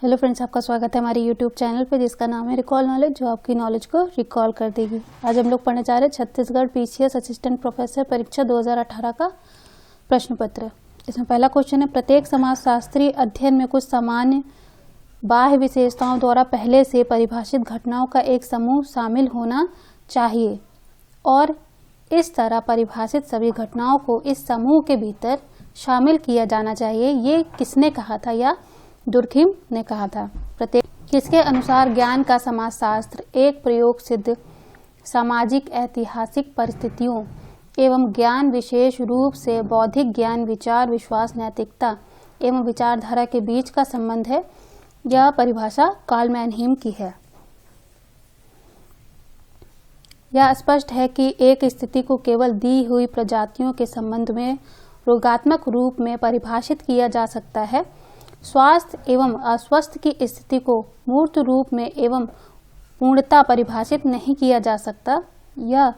Hello friends, आपका स्वागत है हमारे यूट्यूब चैनल पे जिसका नाम है रिकॉल नॉलेज, जो आपकी नॉलेज को रिकॉल कर देगी। आज हम लोग पढ़ने जा रहे हैं छत्तीसगढ़ पीसीएस असिस्टेंट प्रोफेसर परीक्षा 2018 का प्रश्न पत्र। इसमें पहला क्वेश्चन है, प्रत्येक समाजशास्त्रीय अध्ययन में कुछ सामान्य बाह्य विशेषताओं द्वारा पहले से परिभाषित घटनाओं का एक समूह शामिल होना चाहिए और इस तरह परिभाषित सभी घटनाओं को इस समूह के भीतर शामिल किया जाना चाहिए। ये किसने कहा था या दुर्खिम ने कहा था। प्रत्येक किसके अनुसार ज्ञान का समाजशास्त्र एक प्रयोग सिद्ध सामाजिक ऐतिहासिक परिस्थितियों एवं ज्ञान विशेष रूप से बौद्धिक ज्ञान विचार विश्वास नैतिकता एवं विचारधारा के बीच का संबंध है। यह परिभाषा कार्ल मैनहीम की है। यह स्पष्ट है कि एक स्थिति को केवल दी हुई प्रजातियों के संबंध में रोगात्मक रूप में परिभाषित किया जा सकता है। स्वास्थ्य एवं अस्वस्थ की स्थिति को मूर्त रूप में एवं पूर्णता परिभाषित नहीं किया जा सकता। यह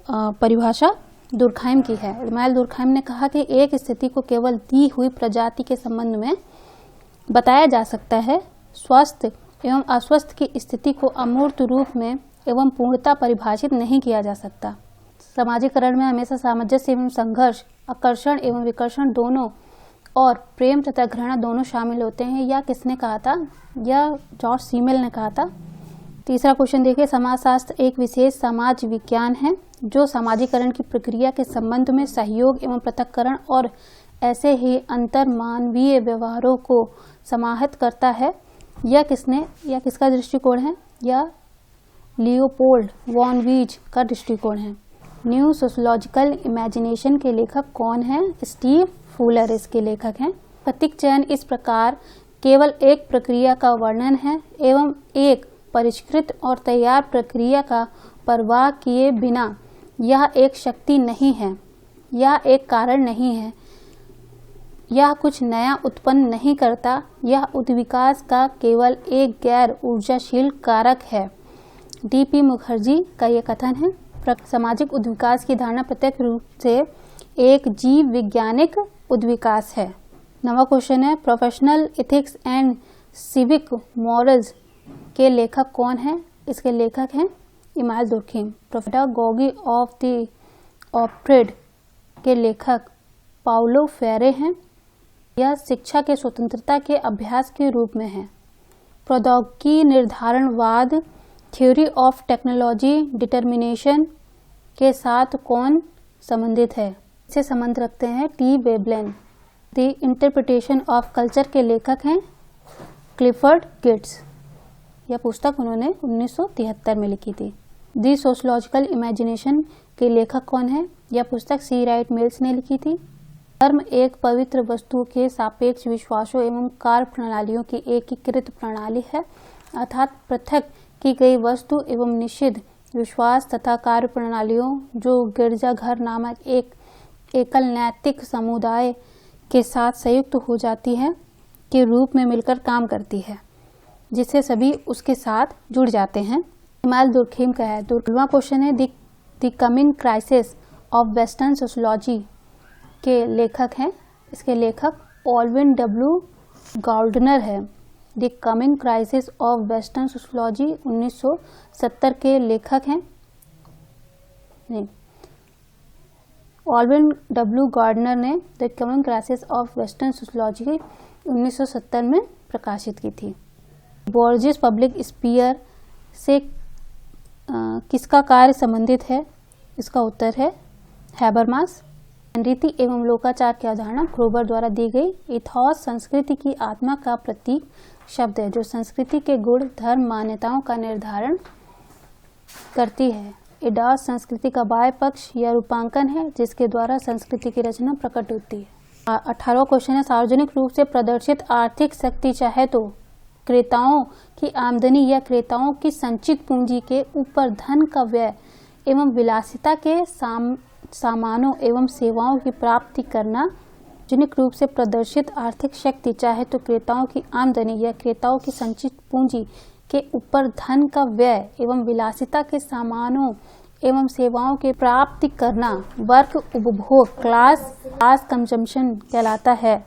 परिभाषा दुर्खैम की है। इमानुएल दुर्खैम ने कहा कि एक स्थिति को केवल दी हुई प्रजाति के संबंध में बताया जा सकता है। स्वस्थ एवं अस्वस्थ की स्थिति को अमूर्त रूप में एवं पूर्णता परिभाषित नहीं किया जा सकता। सामाजिकरण में हमेशा सामंजस्य एवं संघर्ष, आकर्षण एवं विकर्षण दोनों और प्रेम तथा घृणा दोनों शामिल होते हैं। यह किसने कहा था? यह जॉर्ज सीमेल ने कहा था। तीसरा क्वेश्चन देखिए, समाजशास्त्र एक विशेष समाज विज्ञान है जो सामाजिकरण की प्रक्रिया के संबंध में सहयोग एवं पृथक्करण और ऐसे ही अंतर मानवीय व्यवहारों को समाहित करता है। यह किसका दृष्टिकोण है? यह लियोपोल्ड वॉन वीज का दृष्टिकोण है। न्यू सोशियोलॉजिकल इमेजिनेशन के लेखक कौन है? स्टीव फूलर इसके लेखक हैं। प्रतीक चयन इस प्रकार केवल एक प्रक्रिया का वर्णन है एवं एक परिष्कृत और तैयार प्रक्रिया का परवाह किए बिना यह एक शक्ति नहीं है, यह एक कारण नहीं है, यह कुछ नया उत्पन्न नहीं करता, यह उद्विकास का केवल एक गैर ऊर्जाशील कारक है। डीपी मुखर्जी का यह कथन है। सामाजिक उद्विकास की धारणा प्रत्यक्ष रूप से एक जीव वैज्ञानिक उद्विकास है। नवा क्वेश्चन है, professional ethics and civic morals के लेखक कौन है? इसके लेखक हैं इमानुएल दुर्खैम। पेडागोगी ऑफ द ऑप्रेड के लेखक पाउलो फेरे हैं। यह शिक्षा के स्वतंत्रता के अभ्यास के रूप में है। प्रौद्योगिकी निर्धारणवाद थ्योरी ऑफ टेक्नोलॉजी डिटर्मिनेशन के साथ कौन संबंधित है? से संबंध रखते हैं T Veblen. The interpretation of culture के लेखक हैं क्लिफर्ड गिट्स। यह पुस्तक उन्होंने 1973 में लिखी थी। द सोशियोलॉजिकल इमेजिनेशन के लेखक कौन है? यह पुस्तक सी राइट मिल्स ने लिखी थी। धर्म एक पवित्र वस्तु के सापेक्ष विश्वासों एवं कार्य प्रणालियों की एकीकृत प्रणाली है, अर्थात पृथक की गई वस्तु एवं निषिद्ध विश्वास तथा कार्य प्रणालियों जो गिरजाघर नामक एक एकल नैतिक समुदाय के साथ संयुक्त हो जाती है के रूप में मिलकर काम करती है, जिससे सभी उसके साथ जुड़ जाते हैं। इमानुएल दुर्खैम का है। दुर्खैम क्वेश्चन है, the coming crisis of western sociology के लेखक हैं। इसके लेखक ऑल्विन डब्ल्यू गार्डनर है। The coming crisis of western sociology 1970 के लेखक हैं। नहीं, ऑल्विन डब्ल्यू गार्डनर ने the coming crisis of western sociology 1970 में प्रकाशित की थी। बोर्जेस पब्लिक स्फीयर से किसका कार्य संबंधित है? इसका उत्तर है हैबरमास। रीति एवं लोकाचार की अवधारणा क्रोबर द्वारा दी गई। इथॉस संस्कृति की आत्मा का प्रतीक शब्द है जो संस्कृति के गुण धर्म मान्यताओं का निर्धारण करती है। इडॉस संस्कृति का बाह्य पक्ष या रूपांकन है जिसके द्वारा संस्कृति की रचना प्रकट होती है। 18वां क्वेश्चन है, सार्वजनिक रूप से प्रदर्शित आर्थिक शक्ति चाहे तो क्रेताओं की आमदनी या क्रेताओं की संचित पूंजी के ऊपर धन का व्यय एवं विलासिता के सामानों एवं सेवाओं की प्राप्ति करना। सार्वजनिक रूप से प्रदर्शित आर्थिक शक्ति चाहे तो क्रेताओं की आमदनी या क्रेताओं की संचित पूंजी के ऊपर धन का व्यय एवं विलासिता के सामानों एवं सेवाओं के प्राप्ति करना वर्ग उपभोग क्लास कंजम्पशन कहलाता है।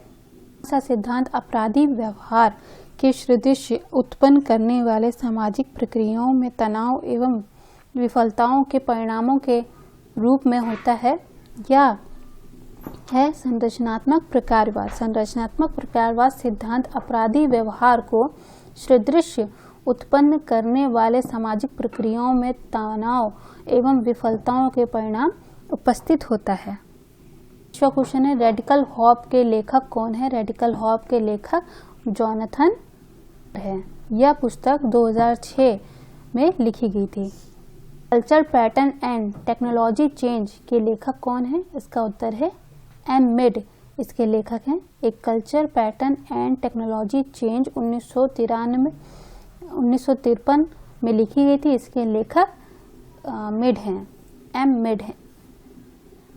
सिद्धांत अपराधी व्यवहार के सदृश्य उत्पन्न करने वाले सामाजिक प्रक्रियाओं में तनाव एवं विफलताओं के परिणामों के रूप में होता है, या है संरचनात्मक प्रकारवाद। संरचनात्मक प्रकारवाद सिद्धांत अपराधी व्यवहार को सदृश्य उत्पन्न करने वाले सामाजिक प्रक्रियाओं में तनाव एवं विफलताओं के परिणाम उपस्थित होता है। दूसरा क्वेश्चन है, रेडिकल हॉप के लेखक कौन है? रेडिकल हॉप के लेखक जोनाथन है। यह पुस्तक 2006 में लिखी गई थी। Culture pattern and technology change के लेखक कौन है? इसका उत्तर है एम मिड इसके लेखक हैं। एक culture pattern and technology change 1953 में लिखी गई थी। इसके लेखक मिड हैं, एम मिड हैं।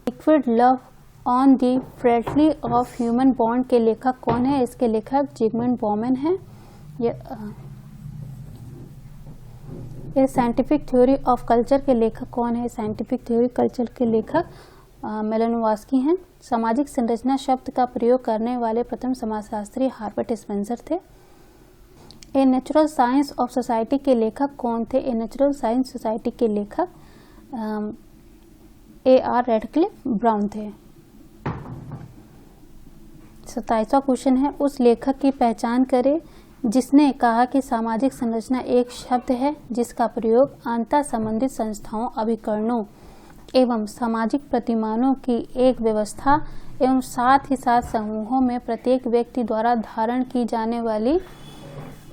Liquid love on the frailty of human bond के लेखक कौन है? इसके लेखक जिगमंड बॉमन हैं। ये साइंटिफिक थ्योरी ऑफ कल्चर के लेखक कौन है? साइंटिफिक थ्योरी कल्चर के लेखक मेलानोव्स्की हैं। सामाजिक संरचना शब्द का प्रयोग करने वाले प्रथम समाजशास्त्री हार्बर्ट स्पेंसर थे। A natural science of society के लेखक कौन थे? ए नेचुरल साइंस सोसाइटी के लेखक A.R. रेडक्लिफ ब्राउन थे। 27वां क्वेश्चन है, उस लेखक की पहचान करें जिसने कहा कि सामाजिक संरचना एक शब्द है जिसका प्रयोग अंतर संबंधित संस्थाओं, अभिकरणों एवं सामाजिक प्रतिमानों की एक व्यवस्था एवं साथ ही साथ समूहों में प्रत्येक व्यक्ति द्वारा धारण की जाने वाली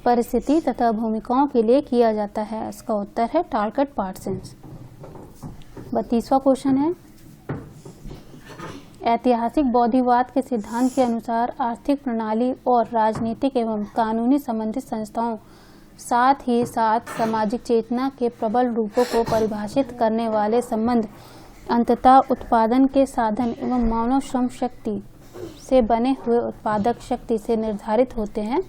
परिस्थिति तथा भूमिकाओं के लिए किया जाता है। इसका उत्तर है टालकट पार्सन्स। 32वां क्वेश्चन है, ऐतिहासिक बौद्धिवाद के सिद्धांत के अनुसार आर्थिक प्रणाली और राजनीतिक एवं कानूनी संबंधित संस्थाओं साथ ही साथ सामाजिक चेतना के प्रबल रूपों को परिभाषित करने वाले संबंध अंततः उत्पादन के साधन एवं मानव श्रम शक्ति से बने हुए उत्पादक शक्ति से निर्धारित होते हैं।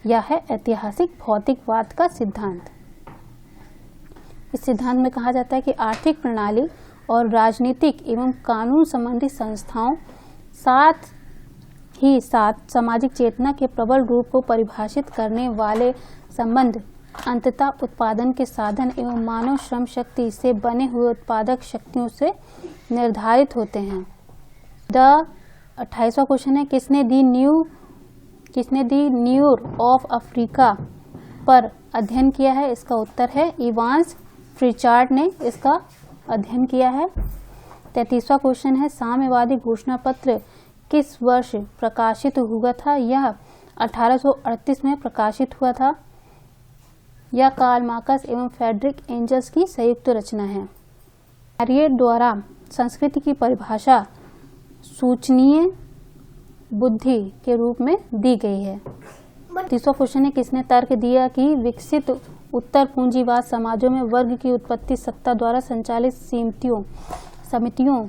यह है ऐतिहासिक भौतिकवाद का सिद्धांत। इस सिद्धांत में कहा जाता है कि आर्थिक प्रणाली और राजनीतिक एवं कानून संबंधी संस्थाओं साथ ही साथ सामाजिक चेतना के प्रबल रूप को परिभाषित करने वाले संबंध अंततः उत्पादन के साधन एवं मानव श्रम शक्ति से बने हुए उत्पादक शक्तियों से निर्धारित होते हैं। 28वां क्वेश्चन है, किसने दी न्यूर ऑफ अफ्रीका पर अध्ययन किया है? इसका उत्तर है इवांस प्रिचार्ड ने इसका अध्ययन किया है। 33वां क्वेश्चन है, साम्यवादी घोषणा पत्र किस वर्ष प्रकाशित हुआ था? यह 1838 में प्रकाशित हुआ था। यह कार्ल मार्क्स एवं फ्रेडरिक एंजल्स की संयुक्त रचना है। हैरियट द्वारा संस्कृति की परिभाषा सूचनीय बुद्धि के रूप में दी गई है। 30वां क्वेश्चन है, किसने तर्क दिया कि विकसित उत्तर पूंजीवाद समाजों में वर्ग की उत्पत्ति सत्ता द्वारा संचालित समितियों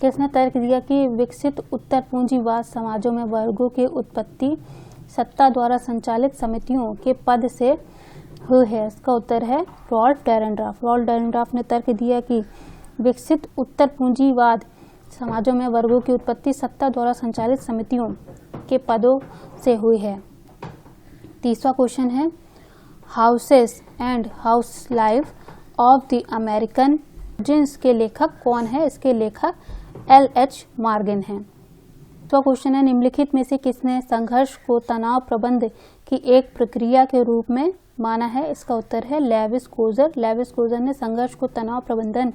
किसने तर्क दिया कि विकसित उत्तर पूंजीवाद समाजों में वर्गों की उत्पत्ति सत्ता द्वारा संचालित समितियों के पद से हुई है? इसका उत्तर है रॉल्फ डेरेनड्राफ। रॉल्फ डेरेनड्राफ ने तर्क दिया कि विकसित उत्तर पूंजीवाद समाजों में वर्गों की उत्पत्ति सत्ता द्वारा संचालित समितियों के पदों से हुई है। 30वां क्वेश्चन है, houses and house life of the American jeans के लेखक कौन है? इसके लेखक L.H. मॉर्गन हैं। तो क्वेश्चन है, निम्नलिखित में से किसने संघर्ष को तनाव प्रबंधन की एक प्रक्रिया के रूप में माना है? इसका उत्तर है लेविस कोजर। लेविस कोजर ने संघर्ष को तनाव प्रबंधन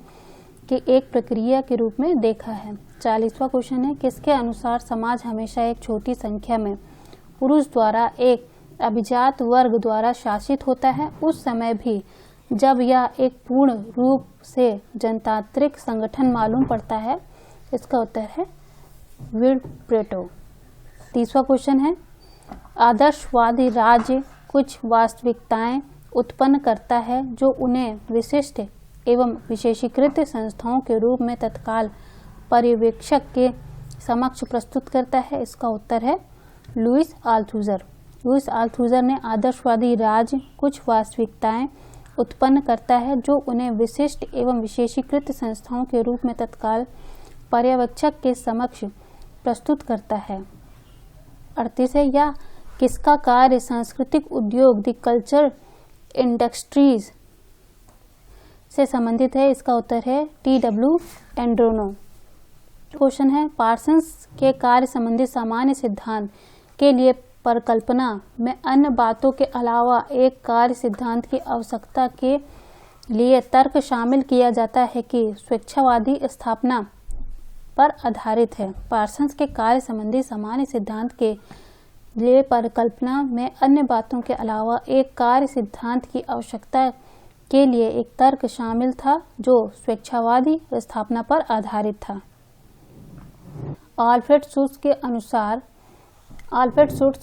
की एक प्रक्रिया के रूप में देखा है। 40वां क्वेश्चन है, किसके अनुसार समाज हमेशा एक छोटी संख्या में पुरुष द्वारा एक अभिजात वर्ग द्वारा शासित होता है, उस समय भी जब यह एक पूर्ण रूप से जनतांत्रिक संगठन मालूम पड़ता है? इसका उत्तर है विल-प्रेटो। 30वां क्वेश्चन है, आदर्शवादी राज्य कुछ वास्तविकताएं उत्पन्न करता है जो उन्हें विशिष्ट एवं विशेषीकृत संस्थाओं के रूप में तत्काल पर्यवेक्षक के समक्ष प्रस्तुत करता है? इसका उत्तर है लुईस अल्थुज़र। लुईस अल्थुज़र ने आदर्शवादी राज्य कुछ वास्तविकताएं उत्पन्न करता है जो उन्हें विशिष्ट एवं विशेषीकृत संस्थाओं के रूप में तत्काल पर्यवेक्षक के समक्ष प्रस्तुत करता है। 38 है, यह किसका कार्य सांस्कृतिक उद्योग द कल्चर इंडस्ट्रीज से संबंधित है? इसका उत्तर है T.W. एंड्रोनो। क्वेश्चन है, पार्सन्स के कार्य संबंधी सामान्य सिद्धांत के लिए परिकल्पना में अन्य बातों के अलावा एक कार्य सिद्धांत की आवश्यकता के लिए तर्क शामिल किया जाता है कि स्वेच्छावादी स्थापना पर आधारित है। पार्सन्स के कार्य संबंधी सामान्य सिद्धांत के लिए परिकल्पना में अन्य बातों के अलावा एक कार्य सिद्धांत की आवश्यकता के लिए एक तर्क शामिल था जो स्वेच्छावादी स्थापना पर आधारित था। आल्फ्रेड शुट्ज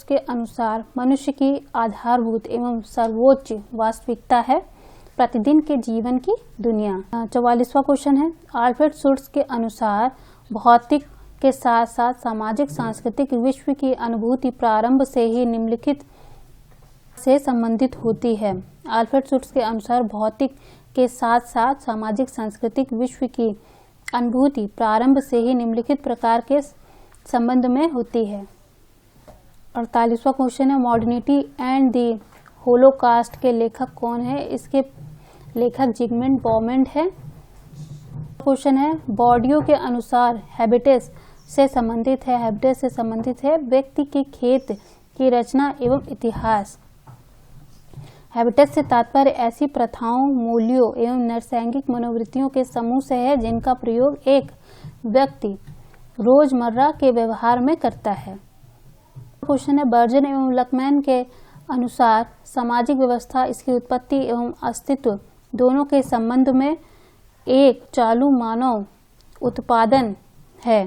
के अनुसार मनुष्य की आधारभूत एवं सर्वोच्च वास्तविकता है प्रतिदिन के जीवन की दुनिया। 44वां क्वेश्चन है, आल्फ्रेड शुट्ज के अनुसार भौतिक के साथ साथ सामाजिक सांस्कृतिक विश्व की अनुभूति प्रारंभ से ही निम्नलिखित से संबंधित होती है। आल्फ्रेड शुट्ज के अनुसार भौतिक के साथ साथ सामाजिक सांस्कृतिक विश्व की अनुभूति प्रारंभ से ही निम्नलिखित प्रकार के संबंध में होती है। 48वां क्वेश्चन है, मॉडर्निटी एंड द होलोकास्ट के लेखक कौन है? इसके लेखक जिगमंड बौमेंट है। क्वेश्चन है, बॉर्डियो के अनुसार हैबिटेट से संबंधित है व्यक्ति के खेत की रचना एवं इतिहास। हैबिटेट से तात्पर्य ऐसी प्रथाओं, मूल्यों एवं नैसर्गिक मनोवृत्तियों के समूह से है जिनका प्रयोग एक व्यक्ति रोजमर्रा के व्यवहार में करता है। क्वेश्चन है, बर्जन एवं लकमैन के अनुसार सामाजिक व्यवस्था इसकी उत्पत्ति एवं अस्तित्व दोनों के संबंध में एक चालू मानव उत्पादन है।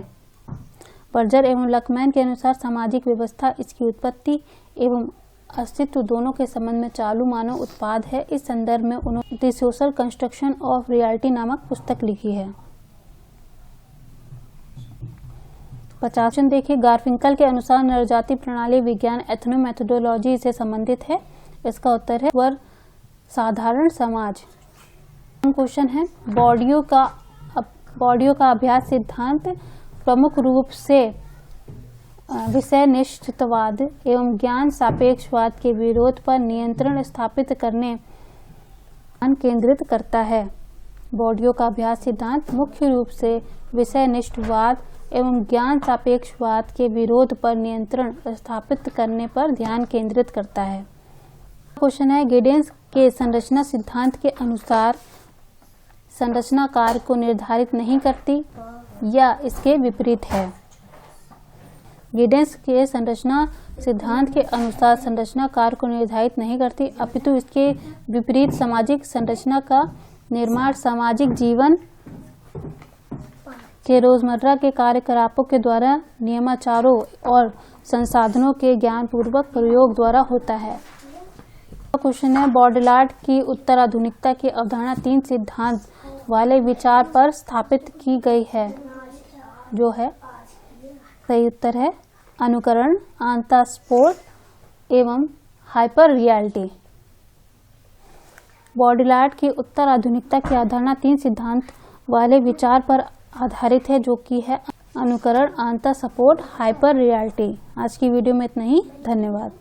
बर्जर एवं लकमैन के अनुसार सामाजिक व्यवस्था इसकी उत्पत्ति एवं अस्तित्व दोनों के संबंध में चालू मानव उत्पाद है। इस संदर्भ में उन्होंने the social construction of reality नामक पुस्तक लिखी है। 50 देखिए, गारफिंकल के अनुसार नरजाति प्रणाली विज्ञान एथनोमेथोडोलॉजी से संबंधित है। इसका उत्तर है वर साधारण समाज। क्वेश्चन है, बॉर्डियो का अभ्यास सिद्धांत प्रमुख रूप से विषयनिष्ठवाद एवं ज्ञान सापेक्षवाद के विरोध पर नियंत्रण स्थापित करने ध्यान केंद्रित करता है। बॉर्डियो का अभ्यास सिद्धांत मुख्य रूप से विषयनिष्ठवाद एवं ज्ञान सापेक्षवाद के विरोध पर नियंत्रण स्थापित करने पर ध्यान केंद्रित करता है। क्वेश्चन है, गिडेंस के संरचना सिद्धांत के अनुसार संरचना कार्य को निर्धारित नहीं करती या इसके विपरीत है। गिडेंस के संरचना सिद्धांत के अनुसार संरचना कार्य को निर्धारित नहीं करती अपितु इसके विपरीत सामाजिक संरचना का निर्माण सामाजिक जीवन के रोजमर्रा के कार्यकलापों के द्वारा नियमाचारों और संसाधनों के ज्ञानपूर्वक प्रयोग द्वारा होता है। क्वेश्चन है, बॉडलार्ड की उत्तराधुनिकता की अवधारणा 3 सिद्धांत वाले विचार पर स्थापित की गई है। जो है सही उत्तर है अनुकरण, आंतस्फोट एवं हाइपर रियलिटी। बॉडलार्ड की उत्तराधुनिकता की अवधारणा 3 सिद्धांत वाले विचार पर आधारित है जो कि है अनुकरण, आंतस्फोट, हाइपर रियलिटी। आज की वीडियो में इतना ही। धन्यवाद।